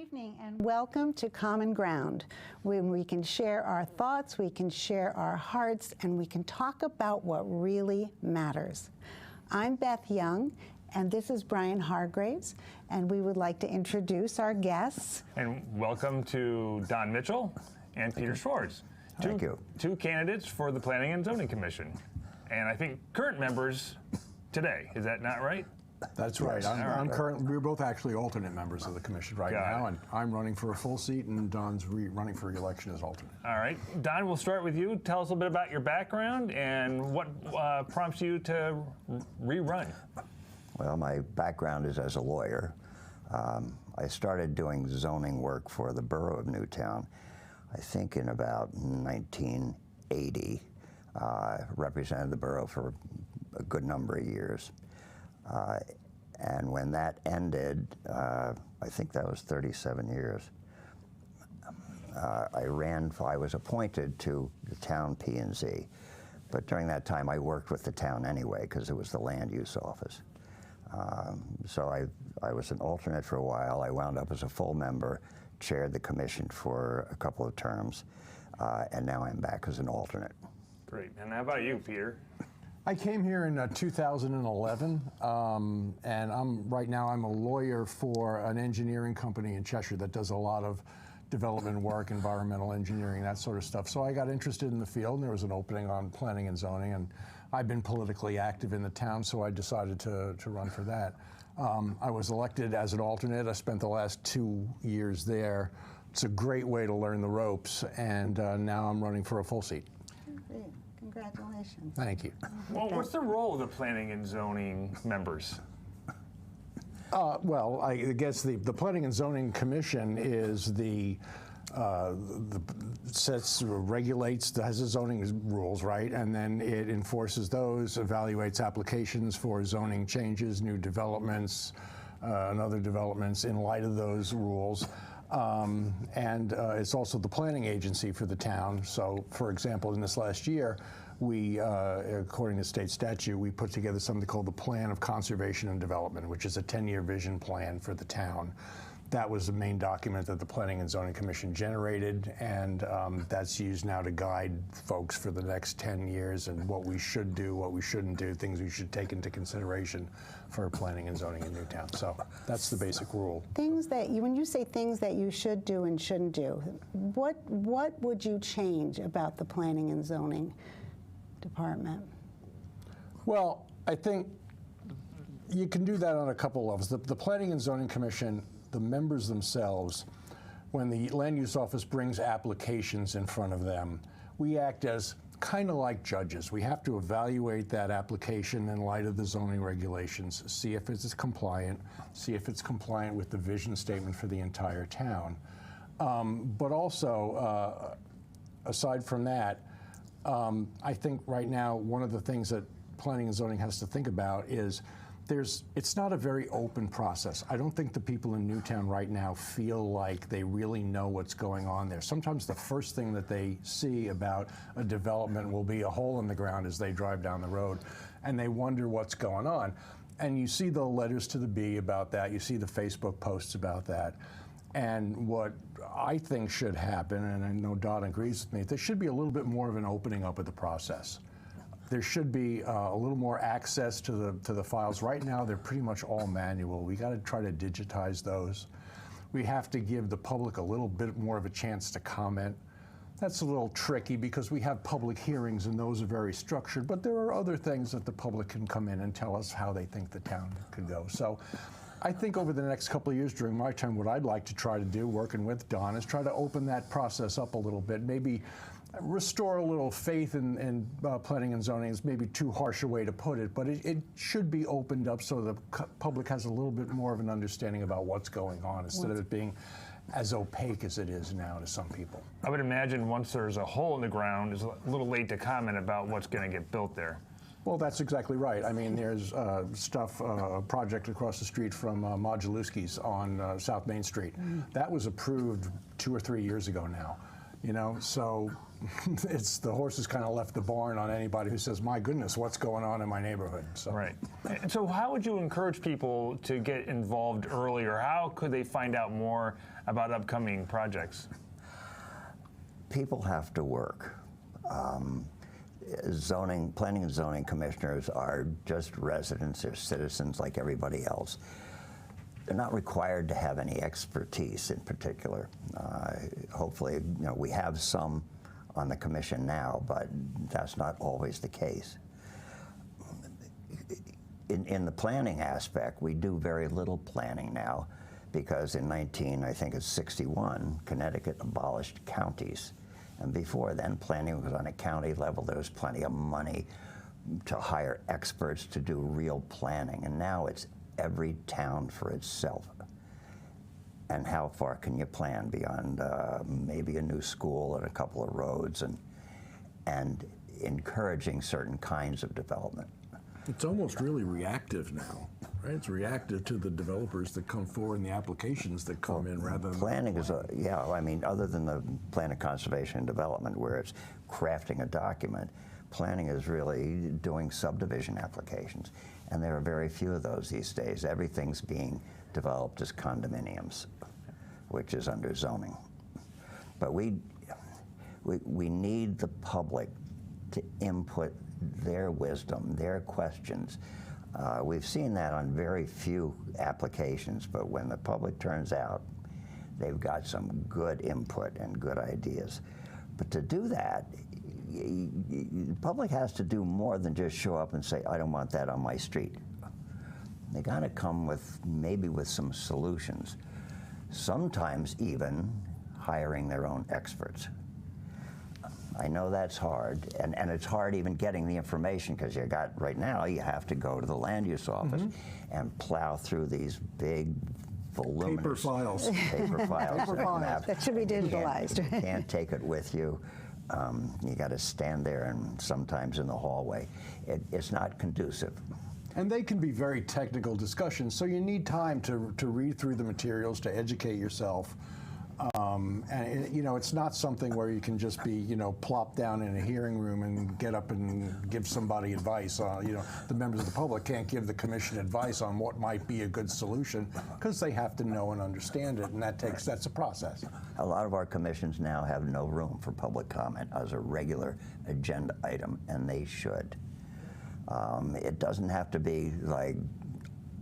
evening and welcome to Common Ground, when we can share our thoughts, we can share our hearts, and we can talk about what really matters. I'm Beth Young, and this is Brian Hargraves, and we would like to introduce our guests. And welcome to Don Mitchell and Peter Schwarz. Thank you. Two candidates for the Planning and Zoning Commission. And I think current members today, is that not right? That's right. We're both actually alternate members of the commission right now, and I'm running for a full seat, and Don's running for re-election as alternate. All right. Don, we'll start with you. Tell us a little bit about your background and what prompts you to rerun. Well, my background is as a lawyer. I started doing zoning work for the borough of Newtown, I think in about 1980. Represented the borough for a good number of years. And when that ended, I think that was 37 years, I was appointed to the town P&Z. But during that time, I worked with the town anyway, because it was the land use office. So I was an alternate for a while. I wound up as a full member, chaired the commission for a couple of terms, and now I'm back as an alternate. Great. And how about you, Peter? I came here in 2011, and right now I'm a lawyer for an engineering company in Cheshire that does a lot of development work, environmental engineering, that sort of stuff. So I got interested in the field, and there was an opening on planning and zoning, and I've been politically active in the town, so I decided to run for that. I was elected as an alternate. I spent the last 2 years there. It's a great way to learn the ropes, and now I'm running for a full seat. Great. Congratulations. Thank you. Well, what's the role of the planning and zoning members? Well, I guess the Planning and Zoning Commission is regulates, has the zoning rules, right? And then it enforces those, evaluates applications for zoning changes, new developments, and other developments in light of those rules. And it's also the planning agency for the town. So, for example, in this last year, we, according to state statute, we put together something called the Plan of Conservation and Development, which is a 10-year vision plan for the town. That was the main document that the Planning and Zoning Commission generated, and that's used now to guide folks for the next 10 years and what we should do, what we shouldn't do, things we should take into consideration for planning and zoning in Newtown. So that's the basic rule. Things that when you say things that you should do and shouldn't do, what would you change about the planning and zoning department? Well, I think you can do that on a couple levels. The Planning and Zoning Commission, the members themselves, when the land use office brings applications in front of them, we act as kind of like judges. We have to evaluate that application in light of the zoning regulations, see if it's compliant, see if it's compliant with the vision statement for the entire town. But also, aside from that, I think right now one of the things that planning and zoning has to think about is it's not a very open process. I don't think the people in Newtown right now feel like they really know what's going on there. Sometimes the first thing that they see about a development will be a hole in the ground as they drive down the road, and they wonder what's going on. And you see the letters to the Bee about that, you see the Facebook posts about that. And what I think should happen, and I know Don agrees with me, there should be a little bit more of an opening up of the process. There should be a little more access to the files. Right now, they're pretty much all manual. We got to try to digitize those. We have to give the public a little bit more of a chance to comment. That's a little tricky because we have public hearings and those are very structured, but there are other things that the public can come in and tell us how they think the town could go. So I think over the next couple of years during my term, what I'd like to try to do, working with Don, is try to open that process up a little bit, maybe restore a little faith in planning and zoning. Is maybe too harsh a way to put it, but it should be opened up so the public has a little bit more of an understanding about what's going on instead of it being as opaque as it is now to some people. I would imagine once there's a hole in the ground, it's a little late to comment about what's going to get built there. Well, that's exactly right. I mean, there's a project across the street from Modulewski's on South Main Street. That was approved 2 or 3 years ago now. You know, so it's the horse has kind of left the barn on anybody who says, my goodness, what's going on in my neighborhood? So. Right. And so how would you encourage people to get involved earlier? How could they find out more about upcoming projects? People have to work. Planning and zoning commissioners are just residents or citizens like everybody else. They're not required to have any expertise in particular. Hopefully, we have some on the commission now, but that's not always the case. In the planning aspect, we do very little planning now because in 1961, Connecticut abolished counties. And before then, planning was on a county level. There was plenty of money to hire experts to do real planning. And now it's every town for itself. And how far can you plan beyond maybe a new school and a couple of roads and encouraging certain kinds of development? It's almost really reactive now, right? It's reactive to the developers that come forward and the applications that come in rather than... Planning is, other than the plan of conservation and development where it's crafting a document, planning is really doing subdivision applications. And there are very few of those these days. Everything's being developed as condominiums, which is under zoning. But we need the public to input their wisdom, their questions. We've seen that on very few applications, but when the public turns out, they've got some good input and good ideas. But to do that, the public has to do more than just show up and say, I don't want that on my street. They gotta come maybe with some solutions, sometimes even hiring their own experts. I know that's hard, and it's hard even getting the information because right now you have to go to the land use office and plow through these big, voluminous Paper files. Paper files that should be digitalized. You can't take it with you. You got to stand there and sometimes in the hallway. It's not conducive. And they can be very technical discussions, so you need time to read through the materials, to educate yourself. It's not something where you can just be, plopped down in a hearing room and get up and give somebody advice. The members of the public can't give the commission advice on what might be a good solution because they have to know and understand it, and that's a process. A lot of our commissions now have no room for public comment as a regular agenda item, and they should. It doesn't have to be like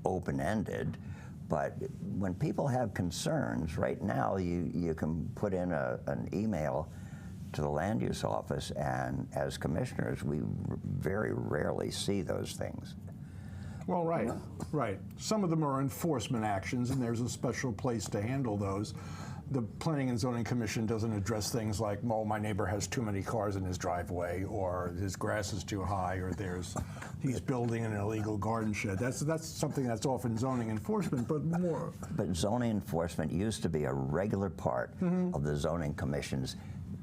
open-ended. But when people have concerns, right now you can put in an email to the land use office, and as commissioners, we very rarely see those things. Well, right. Some of them are enforcement actions, and there's a special place to handle those. The Planning and Zoning Commission doesn't address things like, well, my neighbor has too many cars in his driveway, or his grass is too high, or he's building an illegal garden shed. That's something that's often zoning enforcement, but more. But zoning enforcement used to be a regular part of the Zoning Commission's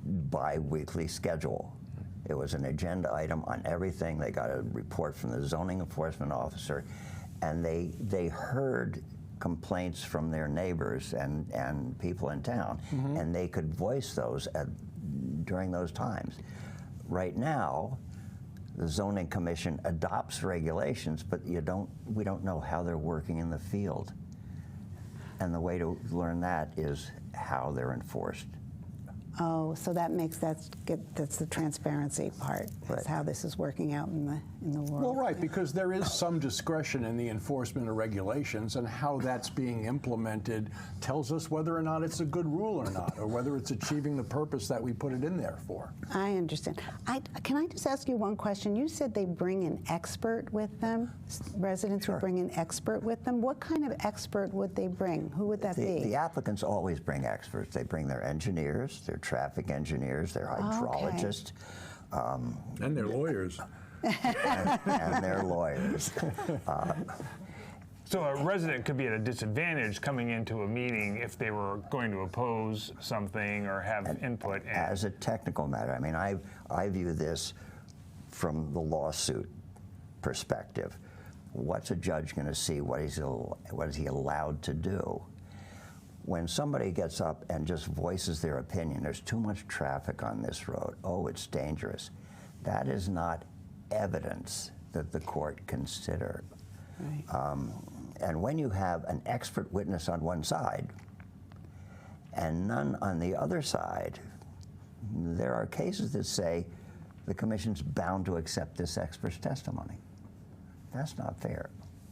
bi-weekly schedule. It was an agenda item on everything. They got a report from the zoning enforcement officer, and they heard complaints from their neighbors and people in town, and they could voice those during those times. Right now, the Zoning Commission adopts regulations, but we don't know how they're working in the field. And the way to learn that is how they're enforced. Oh, so that's the transparency part. That's how this is working out in the world. Well, right, because there is some discretion in the enforcement of regulations, and how that's being implemented tells us whether or not it's a good rule or not, or whether it's achieving the purpose that we put it in there for. I understand. Can I just ask you one question? You said they bring an expert with them. Residents would bring an expert with them. What kind of expert would they bring? Who would that be? The applicants always bring experts. They bring their engineers, their traffic engineers, their hydrologists. And their lawyers. and their lawyers. So a resident could be at a disadvantage coming into a meeting if they were going to oppose something or have input. As a technical matter, I mean, I view this from the lawsuit perspective. What's a judge going to see? What is he allowed to do? when somebody gets up and just voices their opinion, there's too much traffic on this road, oh, it's dangerous, that is not evidence that the court consider. Right. And when you have an expert witness on one side and none on the other side, there are cases that say the commission's bound to accept this expert's testimony. That's not fair.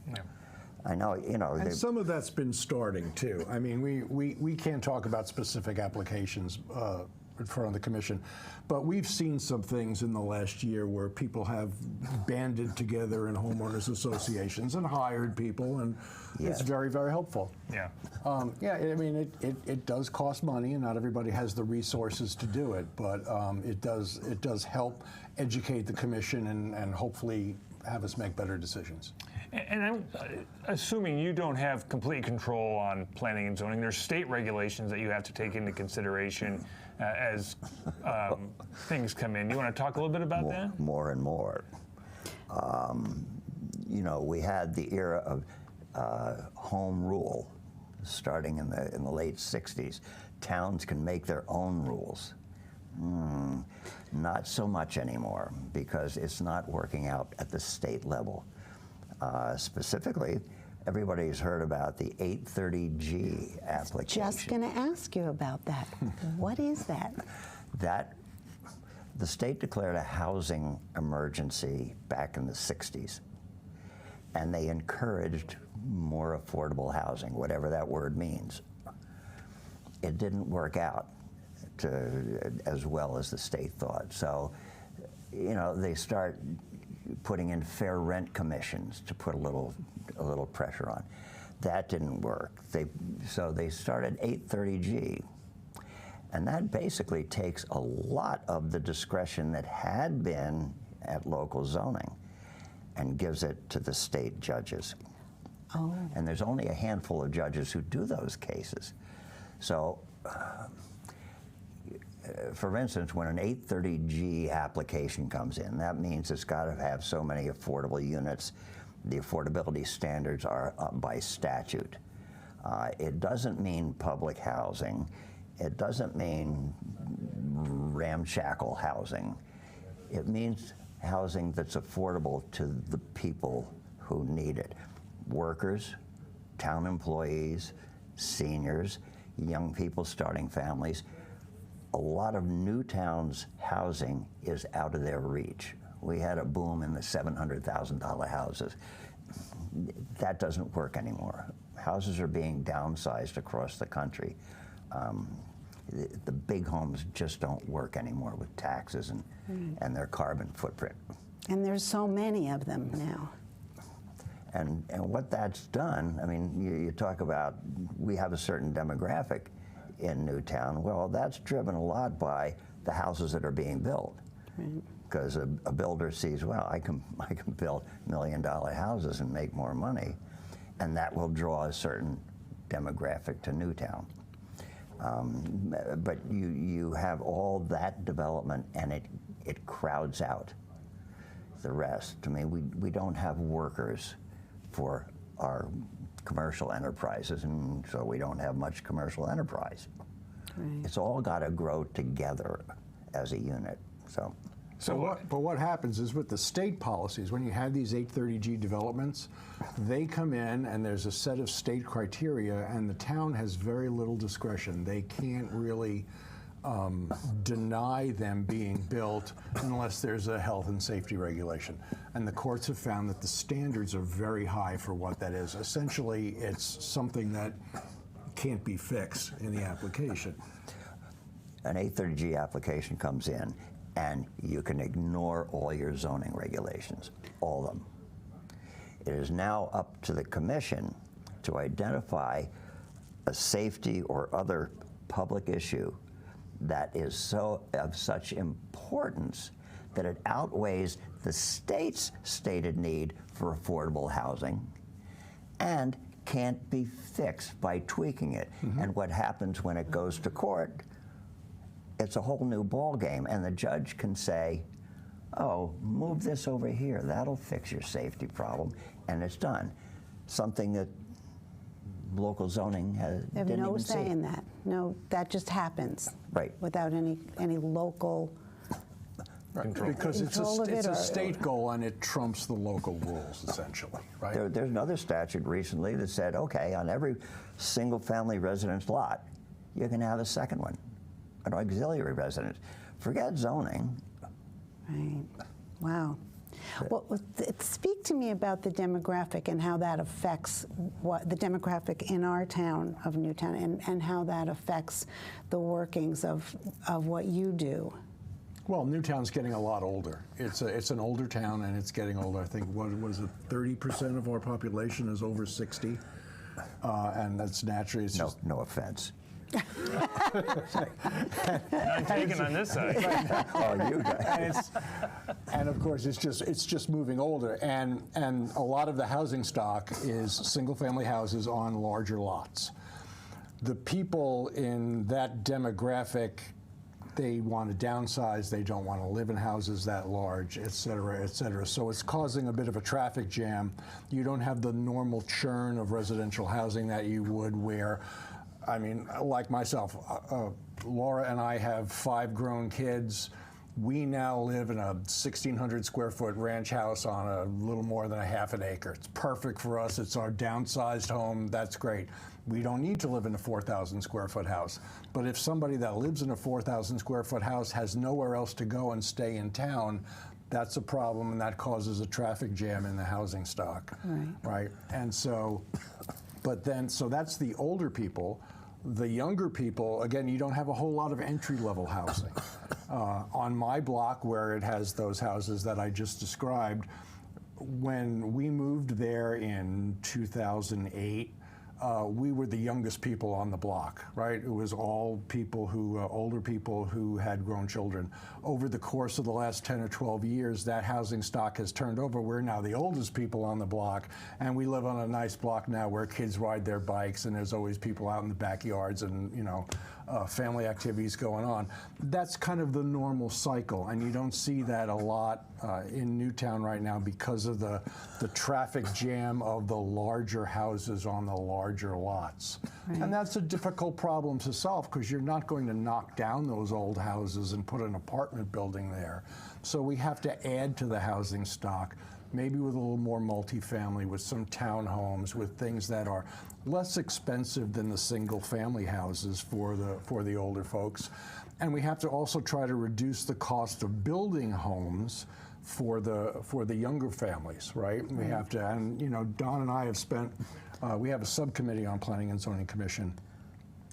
Yeah. I know, you know. And some of that's been starting too. I mean, we can't talk about specific applications in front of the commission, but we've seen some things in the last year where people have banded together in homeowners associations and hired people, and Yes. it's very, very helpful. Yeah. Yeah, I mean, it does cost money, and not everybody has the resources to do it, but it does help educate the commission and hopefully have us make better decisions. And I'm assuming you don't have complete control on planning and zoning. There's state regulations that you have to take into consideration as things come in. You want to talk a little bit about that? More and more. You know, we had the era of home rule starting in the late 60s. Towns can make their own rules. Not so much anymore, because it's not working out at the state level. Specifically, everybody's heard about the 830G application. Just going to ask you about that. What is that? The state declared a housing emergency back in the 60s, and they encouraged more affordable housing, whatever that word means. It didn't work out as well as the state thought. So, you know, they start putting in fair rent commissions to put a little pressure on. That didn't work. So they started 830G, and that basically takes a lot of the discretion that had been at local zoning and gives it to the state judges. Oh. And there's only a handful of judges who do those cases. So, for instance, when an 830G application comes in, that means it's got to have so many affordable units. The affordability standards are up by statute. It doesn't mean public housing. It doesn't mean ramshackle housing. It means housing that's affordable to the people who need it. Workers, town employees, seniors, young people starting families. A lot of Newtown's housing is out of their reach. We had a boom in the $700,000 houses. That doesn't work anymore. Houses are being downsized across the country. The big homes just don't work anymore with taxes and their carbon footprint. And there's so many of them now. And what that's done, I mean, you talk about, we have a certain demographic in Newtown. Well, that's driven a lot by the houses that are being built. Because a builder sees, well, I can build $1 million houses and make more money, and that will draw a certain demographic to Newtown. But you have all that development, and it crowds out the rest. I mean, we don't have workers for our commercial enterprises, and so we don't have much commercial enterprise. Right. It's all got to grow together as a unit. But what happens is with the state policies, when you have these 830G developments, they come in and there's a set of state criteria, and the town has very little discretion. They can't really deny them being built unless there's a health and safety regulation. And the courts have found that the standards are very high for what that is. Essentially, it's something that can't be fixed in the application. An 830G application comes in, and you can ignore all your zoning regulations, all of them. It is now up to the commission to identify a safety or other public issue that is of such importance that it outweighs the state's stated need for affordable housing and can't be fixed by tweaking it. And what happens when it goes to court, it's a whole new ball game, and the judge can say, oh, move this over here, that'll fix your safety problem, and it's done. Something that local zoning They have didn't no even see. say in that. No, that just happens. Right. Without any local. Right. Because it's Control of a it, or- state goal and it trumps the local rules, essentially, right? There's another statute recently that said, okay, on every single-family residence lot, you can have a second one, an auxiliary residence. Forget zoning. Right. Wow. Well, speak to me about the demographic and how that affects the demographic in our town of Newtown, and how that affects the workings of what you do. Well, Newtown's getting a lot older. It's an older town, and it's getting older. I think, what is it, 30% of our population is over 60, and that's naturally, it's just... No offense. Not taken on this side. Oh, you guys. And of course, it's just moving older, and a lot of the housing stock is single-family houses on larger lots. The people in that demographic, they want to downsize, they don't want to live in houses that large, et cetera, et cetera. So it's causing a bit of a traffic jam. You don't have the normal churn of residential housing that you would where, I mean, like myself, Laura and I have 5 grown kids. We now live in a 1,600 square foot ranch house on a little more than a half an acre. It's perfect for us. It's our downsized home. That's great. We don't need to live in a 4,000 square foot house. But if somebody that lives in a 4,000 square foot house has nowhere else to go and stay in town, that's a problem, and that causes a traffic jam in the housing stock. Right? And so, so that's the older people. The younger people, again, you don't have a whole lot of entry-level housing. On my block, where it has those houses that I just described, when we moved there in 2008, we were the youngest people on the block, right? It was all people who, older people who had grown children. Over the course of the last 10 or 12 years, that housing stock has turned over. We're now the oldest people on the block, and we live on a nice block now where kids ride their bikes, and there's always people out in the backyards and, family activities going on. That's kind of the normal cycle, and you don't see that a lot in Newtown right now because of the traffic jam of the larger houses on the larger lots. Right. And that's a difficult problem to solve because you're not going to knock down those old houses and put an apartment building there. So we have to add to the housing stock, maybe with a little more multifamily, with some townhomes, with things that are less expensive than the single family houses for the older folks. And we have to also try to reduce the cost of building homes for the younger families, right? We have to, and Don and I have spent, we have a subcommittee on Planning and Zoning Commission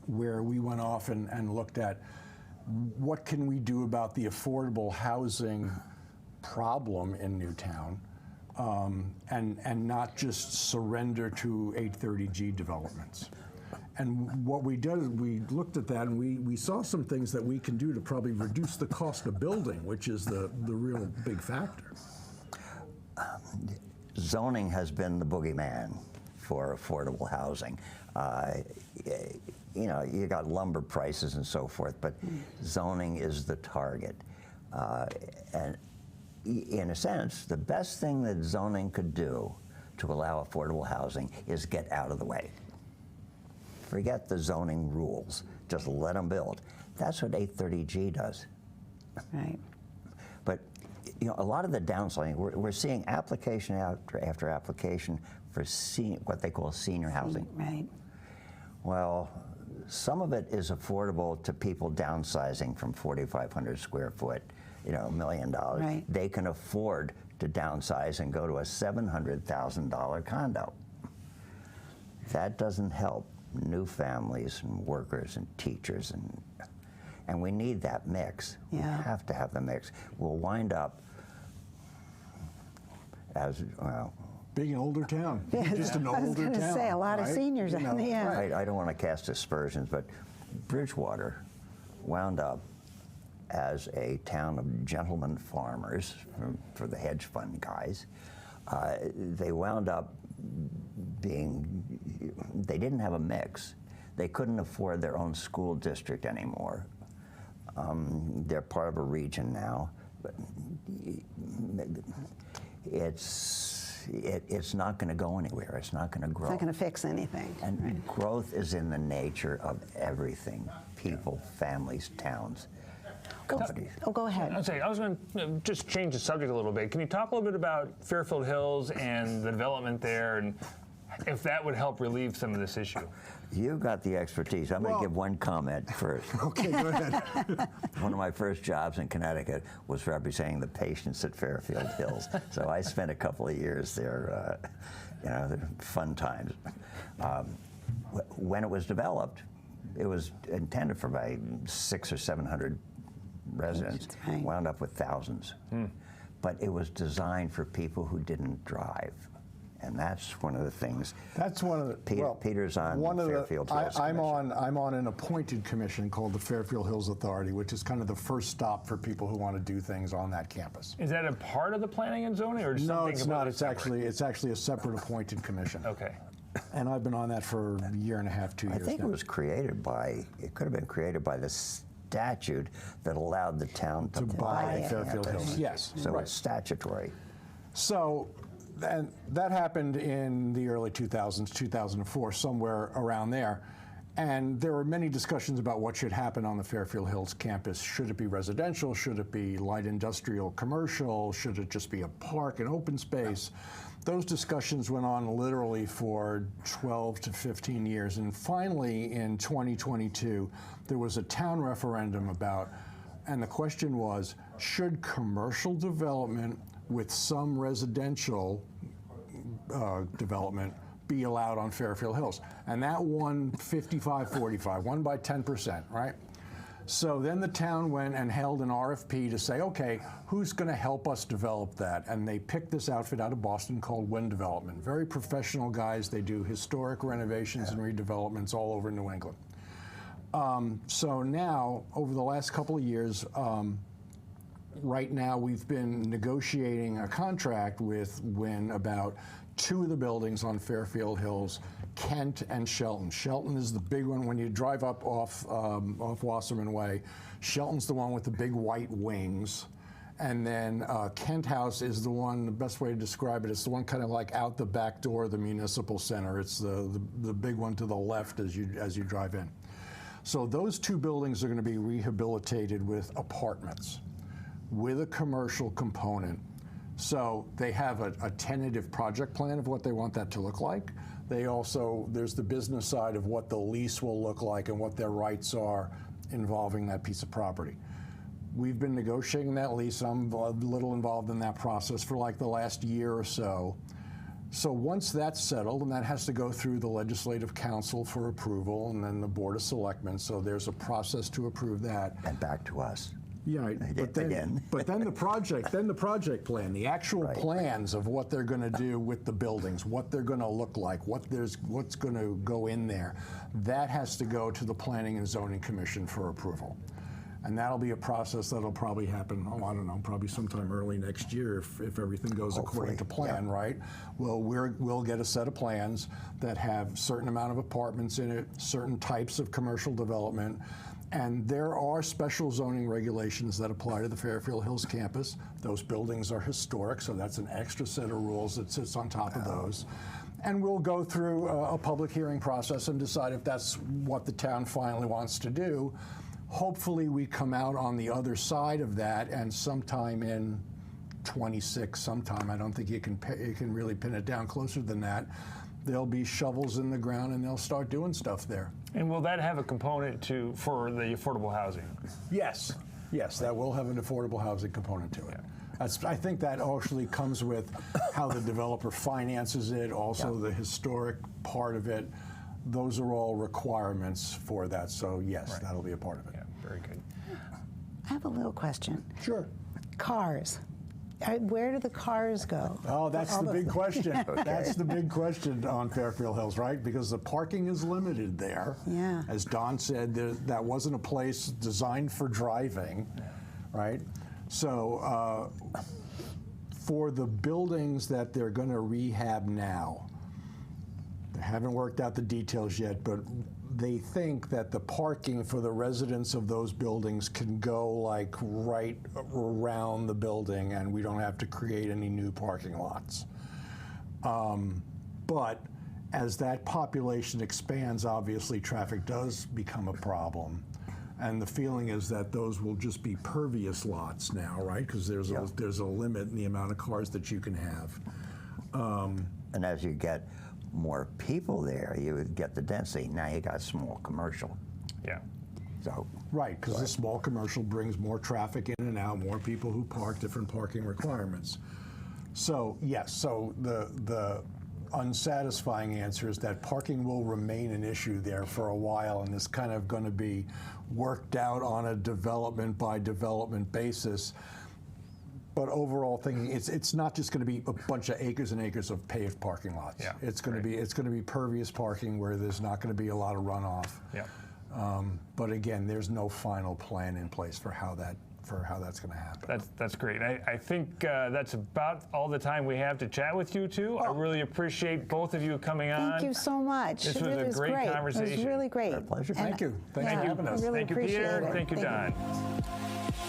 where we went off and looked at what can we do about the affordable housing problem in Newtown, and not just surrender to 830G developments. And what we did is we looked at that, and we saw some things that we can do to probably reduce the cost of building, which is the real big factor. Zoning has been the boogeyman for affordable housing. You got lumber prices and so forth, but zoning is the target. And in a sense, the best thing that zoning could do to allow affordable housing is get out of the way. Forget the zoning rules, just let them build. That's what 830G does. Right. But a lot of the downsizing, we're seeing application after application for what they call senior housing. Right. Well, some of it is affordable to people downsizing from 4,500 square foot, $1 million. Right. They can afford to downsize and go to a $700,000 condo. That doesn't help new families and workers and teachers, and we need that mix. Yeah. We have to have the mix. We'll wind up as, well, Being an older town, just an older town. I was going to say, a lot of seniors. Yeah. I don't want to cast aspersions, but Bridgewater wound up as a town of gentlemen farmers for the hedge fund guys. They wound up they didn't have a mix. They couldn't afford their own school district anymore. They're part of a region now, but it's it's not going to go anywhere. It's not going to grow. It's not going to fix anything. And growth is in the nature of everything: people, families, towns, companies. Oh, go ahead. I was going to just change the subject a little bit. Can you talk a little bit about Fairfield Hills and the development there, and if that would help relieve some of this issue? You got the expertise. I'm going to give one comment first. Okay, go ahead. One of my first jobs in Connecticut was representing the patients at Fairfield Hills. So I spent a couple of years there. They're fun times. When it was developed, it was intended for about 600 or 700 residents. Right. Wound up with thousands. But it was designed for people who didn't drive. And that's one of the things. That's one of the. Peter's on Fairfield Hills. I'm on an appointed commission called the Fairfield Hills Authority, which is kind of the first stop for people who want to do things on that campus. Is that a part of the planning and zoning, or no? It's not. It's actually a separate appointed commission. Okay. And I've been on that for a year and a half, 2 years. I think now. it was created by. It could have been created by the statute that allowed the town to buy Fairfield Hills. Yes. So right. it's statutory. So. And that happened in the early 2000s, 2004, somewhere around there. And there were many discussions about what should happen on the Fairfield Hills campus. Should it be residential? Should it be light industrial, commercial? Should it just be a park and open space? Those discussions went on literally for 12 to 15 years. And finally, in 2022, there was a town referendum about, and the question was, should commercial development with some residential development be allowed on Fairfield Hills? And that won 55-45, won by 10%, right? So then the town went and held an RFP to say, okay, who's going to help us develop that? And they picked this outfit out of Boston called Wind Development. Very professional guys. They do historic renovations and redevelopments all over New England. So now, over the last couple of years, right now, we've been negotiating a contract with Wynn about 2 of the buildings on Fairfield Hills, Kent and Shelton. Shelton is the big one when you drive up off Wasserman Way. Shelton's the one with the big white wings. And then Kent House is the one, the best way to describe it, it's the one kind of like out the back door of the municipal center. It's the big one to the left as you drive in. So those 2 buildings are going to be rehabilitated with apartments, with a commercial component. So they have a tentative project plan of what they want that to look like. There's the business side of what the lease will look like and what their rights are involving that piece of property. We've been negotiating that lease. I'm a little involved in that process for like the last year or so. So once that's settled, and that has to go through the Legislative Council for approval and then the Board of Selectmen, so there's a process to approve that. And back to us. Yeah, right. But then the project plan, the actual plans of what they're going to do with the buildings, what they're going to look like, what's going to go in there, that has to go to the Planning and Zoning Commission for approval. And that'll be a process that'll probably happen, I don't know, probably sometime early next year if everything goes according to plan, right? Well, we'll get a set of plans that have a certain amount of apartments in it, certain types of commercial development, and there are special zoning regulations that apply to the Fairfield Hills campus. Those buildings are historic, so that's an extra set of rules that sits on top of those. And we'll go through a public hearing process and decide if that's what the town finally wants to do. Hopefully we come out on the other side of that, and sometime in 26, I don't think you can really pin it down closer than that, there'll be shovels in the ground and they'll start doing stuff there. And will that have a component for the affordable housing? Yes, that will have an affordable housing component to it. I think that actually comes with how the developer finances it, also the historic part of it. Those are all requirements for that, so yes, that'll be a part of it. Yeah, very good. I have a little question. Sure. Cars. Where do the cars go? Oh, that's the big question. That's the big question on Fairfield Hills, right? Because the parking is limited there. Yeah. As Don said, that wasn't a place designed for driving, right? So for the buildings that they're going to rehab now, they haven't worked out the details yet, but they think that the parking for the residents of those buildings can go like right around the building and we don't have to create any new parking lots. But as that population expands, obviously traffic does become a problem. And the feeling is that those will just be pervious lots now, right? Because there's a limit in the amount of cars that you can have. And as you get more people there, you would get the density. Now you got small commercial. Yeah. So Right, because the small commercial brings more traffic in and out, more people who park, different parking requirements. So yes, so the unsatisfying answer is that parking will remain an issue there for a while, and is kind of going to be worked out on a development by development basis. But overall thinking, it's not just going to be a bunch of acres and acres of paved parking lots. Yeah, it's going to be pervious parking where there's not going to be a lot of runoff. Yeah. But again, there's no final plan in place for how that's going to happen. That's great. I think that's about all the time we have to chat with you two. I really appreciate both of you coming on. Thank you so much. This was It a was great great. conversation. It was really great. our pleasure. Thank you. Thanks Yeah, for having us. I really Thank you, appreciate Peter. it. Thank you, Thank Don.